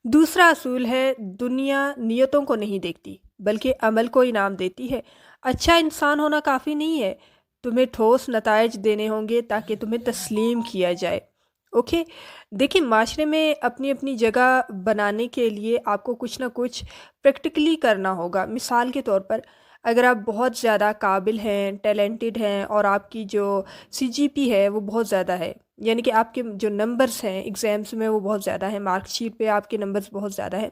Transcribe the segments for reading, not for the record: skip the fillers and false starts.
دوسرا اصول ہے دنیا نیتوں کو نہیں دیکھتی بلکہ عمل کو انعام دیتی ہے۔ اچھا انسان ہونا کافی نہیں ہے، تمہیں ٹھوس نتائج دینے ہوں گے تاکہ تمہیں تسلیم کیا جائے۔ اوکے، دیکھیں معاشرے میں اپنی اپنی جگہ بنانے کے لیے آپ کو کچھ نہ کچھ پریکٹیکلی کرنا ہوگا۔ مثال کے طور پر اگر آپ بہت زیادہ قابل ہیں، ٹیلنٹڈ ہیں اور آپ کی جو CGP ہے وہ بہت زیادہ ہے، یعنی کہ آپ کے جو نمبرز ہیں ایگزامس میں وہ بہت زیادہ ہیں، مارک شیٹ پہ آپ کے نمبرز بہت زیادہ ہیں،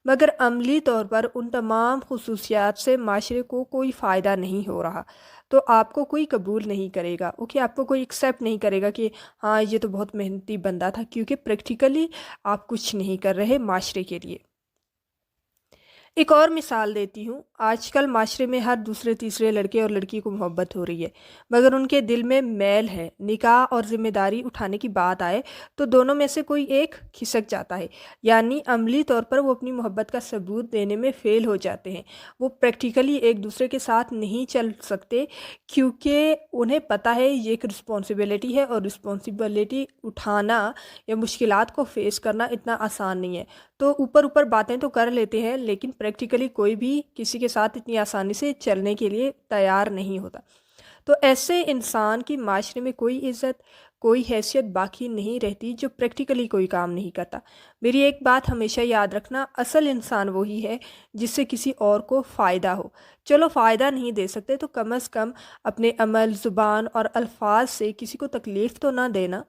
مگر عملی طور پر ان تمام خصوصیات سے معاشرے کو کوئی فائدہ نہیں ہو رہا، تو آپ کو کوئی قبول نہیں کرے گا۔ اوکے، آپ کو کوئی ایکسیپٹ نہیں کرے گا کہ ہاں یہ تو بہت محنتی بندہ تھا، کیونکہ پریکٹیکلی آپ کچھ نہیں کر رہے معاشرے کے لیے۔ ایک اور مثال دیتی ہوں، آج کل معاشرے میں ہر دوسرے تیسرے لڑکے اور لڑکی کو محبت ہو رہی ہے، مگر ان کے دل میں میل ہے۔ نکاح اور ذمہ داری اٹھانے کی بات آئے تو دونوں میں سے کوئی ایک کھسک جاتا ہے، یعنی عملی طور پر وہ اپنی محبت کا ثبوت دینے میں فیل ہو جاتے ہیں۔ وہ پریکٹیکلی ایک دوسرے کے ساتھ نہیں چل سکتے کیونکہ انہیں پتہ ہے یہ ایک رسپانسبلٹی ہے، اور رسپانسبلٹی اٹھانا یا مشکلات کو فیس کرنا اتنا آسان نہیں ہے۔ تو اوپر اوپر باتیں تو کر لیتے ہیں لیکن پریکٹیکلی کوئی بھی کسی کے ساتھ اتنی آسانی سے چلنے کے لیے تیار نہیں ہوتا۔ تو ایسے انسان کی معاشرے میں کوئی عزت، کوئی حیثیت باقی نہیں رہتی جو پریکٹیکلی کوئی کام نہیں کرتا۔ میری ایک بات ہمیشہ یاد رکھنا، اصل انسان وہی ہے جس سے کسی اور کو فائدہ ہو۔ چلو فائدہ نہیں دے سکتے تو کم از کم اپنے عمل، زبان اور الفاظ سے کسی کو تکلیف تو نہ دینا۔